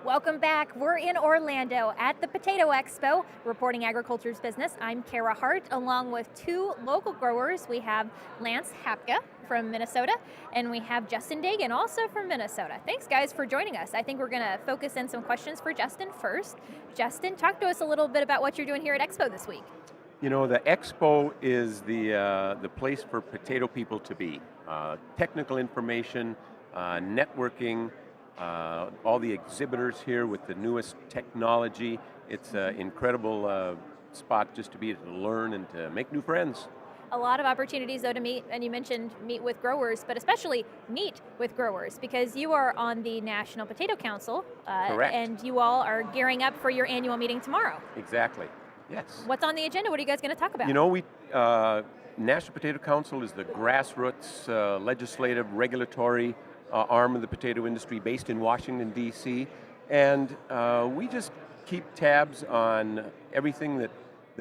Welcome back. We're in Orlando at the Potato Expo, reporting agriculture's business. I'm Cara Hart, along with two local growers. We have Lance Hapka from Minnesota, and we have Justin Dagen, also from Minnesota. Thanks, guys, for joining us. I think we're going to focus in some questions for Justin first. Justin, talk to us a little bit about what you're doing here at Expo this week. You know, the Expo is the place for potato people to be. Technical information, networking, all the exhibitors here with the newest technology. It's an incredible spot just to be able to learn and to make new friends. A lot of opportunities, though, to meet, and you mentioned meet with growers, but especially meet with growers, because you are on the National Potato Council. Correct. And you all are gearing up for your annual meeting tomorrow. Exactly, yes. What's on the agenda? What are you guys going to talk about? You know, National Potato Council is the grassroots legislative regulatory arm of the potato industry based in Washington, D.C., and we just keep tabs on everything that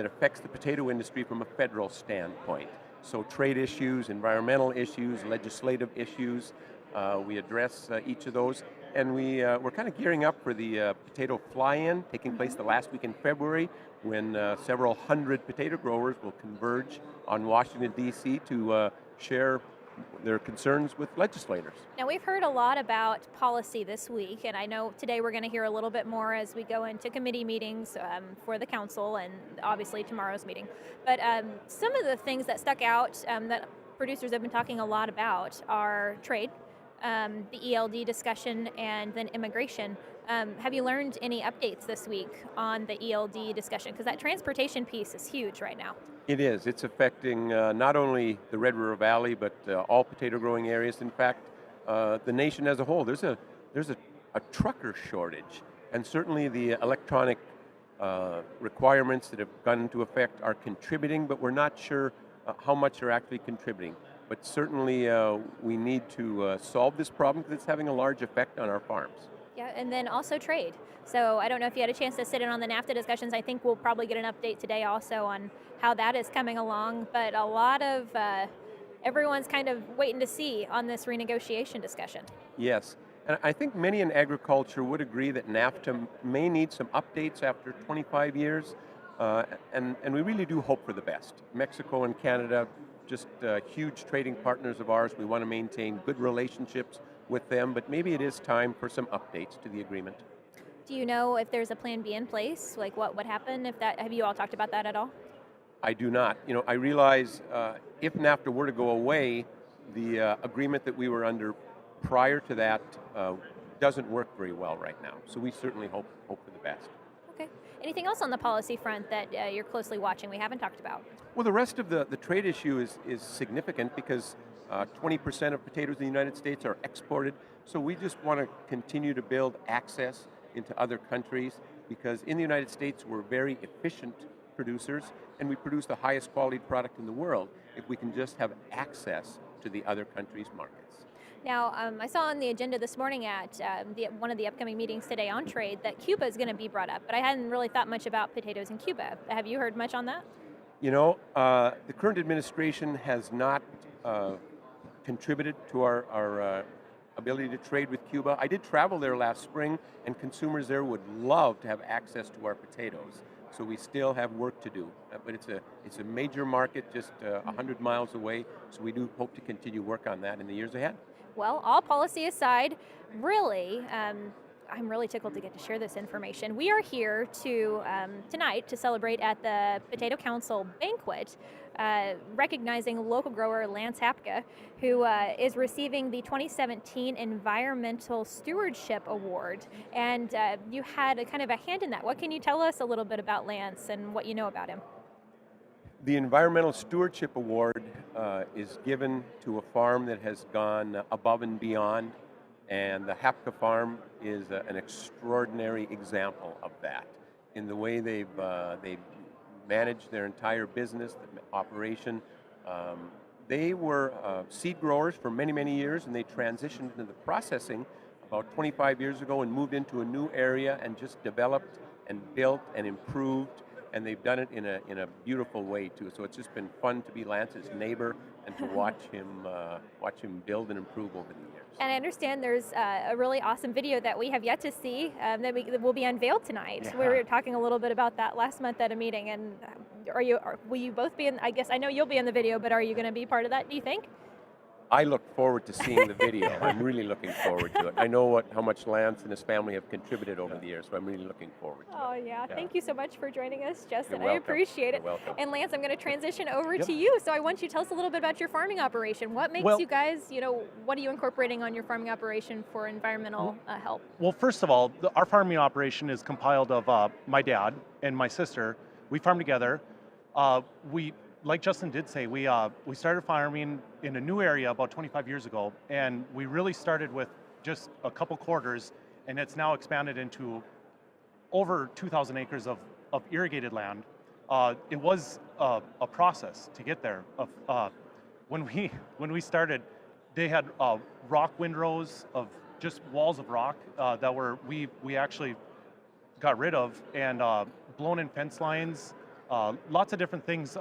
affects the potato industry from a federal standpoint. So trade issues, environmental issues, legislative issues, we address each of those, and we're kind of gearing up for the potato fly-in taking place the last week in February, when several hundred potato growers will converge on Washington, D.C. to share their concerns with legislators. Now, we've heard a lot about policy this week, and I know today we're going to hear a little bit more as we go into committee meetings for the council and obviously tomorrow's meeting. But some of the things that stuck out that producers have been talking a lot about are trade, the ELD discussion, and then immigration. Have you learned any updates this week on the ELD discussion? Because that transportation piece is huge right now. It is. It's affecting not only the Red River Valley, but all potato growing areas. In fact, the nation as a whole. There's a trucker shortage, and certainly the electronic requirements that have gone into effect are contributing, but we're not sure how much they're actually contributing. But certainly we need to solve this problem because it's having a large effect on our farms. Yeah, and then also trade. So I don't know if you had a chance to sit in on the NAFTA discussions. I think we'll probably get an update today also on how that is coming along. But a lot of everyone's kind of waiting to see on this renegotiation discussion. Yes, and I think many in agriculture would agree that NAFTA may need some updates after 25 years, and we really do hope for the best. Mexico and Canada, just huge trading partners of ours. We want to maintain good relationships with them, but maybe it is time for some updates to the agreement. Do you know if there's a plan B in place? Like what would happen if that, have you all talked about that at all? I do not. You know, I realize if NAFTA were to go away, the agreement that we were under prior to that doesn't work very well right now. So we certainly hope for the best. Okay. Anything else on the policy front that you're closely watching we haven't talked about? Well, the rest of the trade issue is significant because 20% of potatoes in the United States are exported. So we just want to continue to build access into other countries, because in the United States we're very efficient producers and we produce the highest quality product in the world if we can just have access to the other countries' markets. Now, I saw on the agenda this morning at one of the upcoming meetings today on trade that Cuba is going to be brought up, but I hadn't really thought much about potatoes in Cuba. Have you heard much on that? You know, the current administration has not contributed to our ability to trade with Cuba. I did travel there last spring, and consumers there would love to have access to our potatoes. So we still have work to do, but it's a major market just 100 miles away, so we do hope to continue work on that in the years ahead. Well, all policy aside, really, I'm really tickled to get to share this information. We are here tonight to celebrate at the Potato Council banquet, recognizing local grower Lance Hapka, who is receiving the 2017 Environmental Stewardship Award. And you had a kind of a hand in that. What can you tell us a little bit about Lance and what you know about him? The Environmental Stewardship Award is given to a farm that has gone above and beyond, and the Hapka farm is an extraordinary example of that in the way they've managed their entire business, the operation. They were seed growers for many, many years, and they transitioned into the processing about 25 years ago and moved into a new area and just developed and built and improved, and they've done it in a beautiful way too. So it's just been fun to be Lance's neighbor and to watch him build and improve over the years. And I understand there's a really awesome video that we have yet to see that will be unveiled tonight. Yeah. We were talking a little bit about that last month at a meeting. And will you both be in? I guess I know you'll be in the video, but are you going to be part of that? Do you think? I look forward to seeing the video. I'm really looking forward to it. I know how much Lance and his family have contributed over the years, so I'm really looking forward to it. Oh, yeah. Thank you so much for joining us, Justin. You're I welcome. appreciate it. You're welcome. And Lance, I'm going to transition over to you. So I want you to tell us a little bit about your farming operation. What makes you guys, what are you incorporating on your farming operation for environmental help? Well, first of all, our farming operation is compiled of my dad and my sister. We farm together. Like Justin did say, we started farming in a new area about 25 years ago, and we really started with just a couple quarters, and it's now expanded into over 2,000 acres of irrigated land. It was a process to get there. When we started, they had rock windrows of just walls of rock that we actually got rid of, and blown-in fence lines, lots of different things.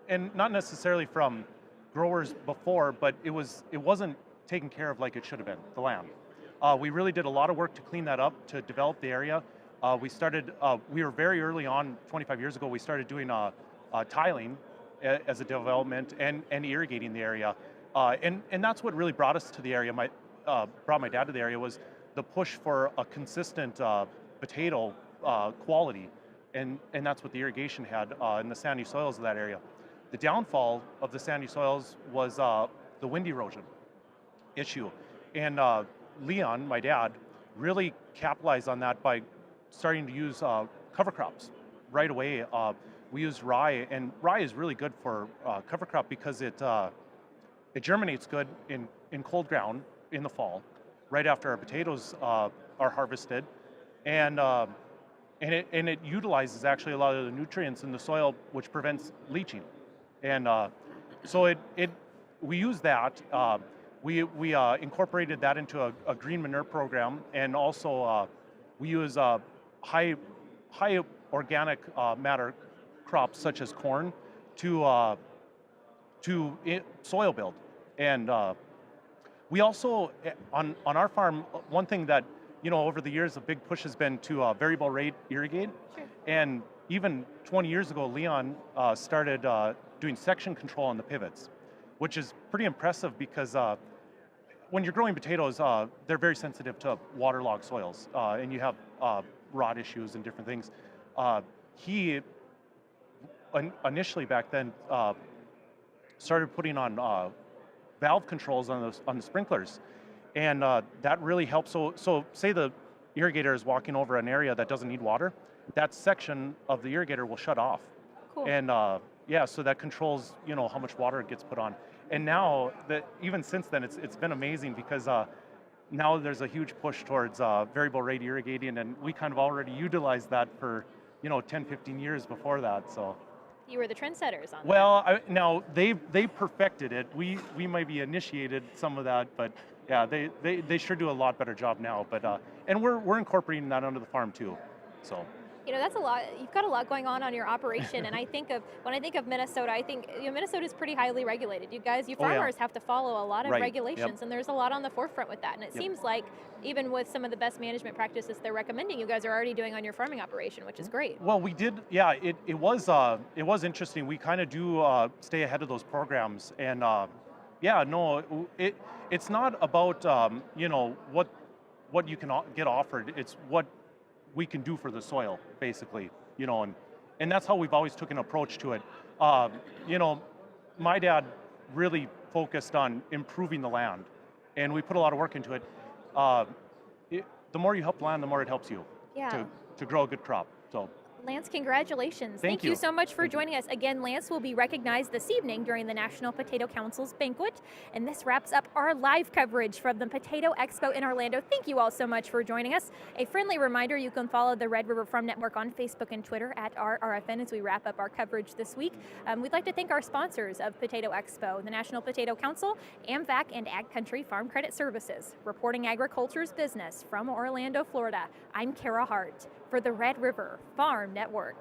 And not necessarily from growers before, but it wasn't taken care of like it should have been, the land. We really did a lot of work to clean that up, to develop the area. We were very early on, 25 years ago, we started doing tiling as a development and irrigating the area. And that's what really brought us to the area, brought my dad to the area, was the push for a consistent potato quality. And that's what the irrigation had in the sandy soils of that area. The downfall of the sandy soils was the wind erosion issue. And Leon, my dad, really capitalized on that by starting to use cover crops right away. We used rye, and rye is really good for cover crop because it germinates good in cold ground in the fall, right after our potatoes are harvested. And it utilizes actually a lot of the nutrients in the soil, which prevents leaching. And so we use that. We incorporated that into a green manure program, and also we use high organic matter crops such as corn to soil build. And we also on our farm, one thing that over the years a big push has been to variable rate irrigate. Sure. And even 20 years ago, Leon started doing section control on the pivots, which is pretty impressive because when you're growing potatoes, they're very sensitive to waterlogged soils, and you have rot issues and different things. He initially back then started putting on valve controls on the sprinklers, and that really helps. So say the irrigator is walking over an area that doesn't need water, that section of the irrigator will shut off. Cool. And so that controls how much water it gets put on. And now even since then, it's been amazing because now there's a huge push towards variable rate irrigating, and we kind of already utilized that for 10, 15 years before that. So You were the trendsetters on that. well, now they perfected it. We maybe initiated some of that, but yeah, they sure do a lot better job now. But and we're incorporating that onto the farm too. So That's a lot. You've got a lot going on your operation, and when I think of Minnesota, I think Minnesota is pretty highly regulated. You farmers have to follow a lot of Right. regulations, Yep. and there's a lot on the forefront with that. And it seems like even with some of the best management practices they're recommending, you guys are already doing on your farming operation, which is great. well, we did. Yeah, it was interesting. We kind of do stay ahead of those programs, and it's not about what you can get offered. It's what we can do for the soil, basically, and that's how we've always took an approach to it. My dad really focused on improving the land, and we put a lot of work into it. The more you help the land, the more it helps you to grow a good crop. So. Lance, congratulations. Thank you you. so much for joining us. Again, Lance will be recognized this evening during the National Potato Council's banquet. And this wraps up our live coverage from the Potato Expo in Orlando. Thank you all so much for joining us. A friendly reminder, you can follow the Red River Farm Network on Facebook and Twitter at RRFN as we wrap up our coverage this week. We'd like to thank our sponsors of Potato Expo, the National Potato Council, AMVAC, and Ag Country Farm Credit Services. Reporting agriculture's business from Orlando, Florida, I'm Cara Hart for the Red River Farm Network.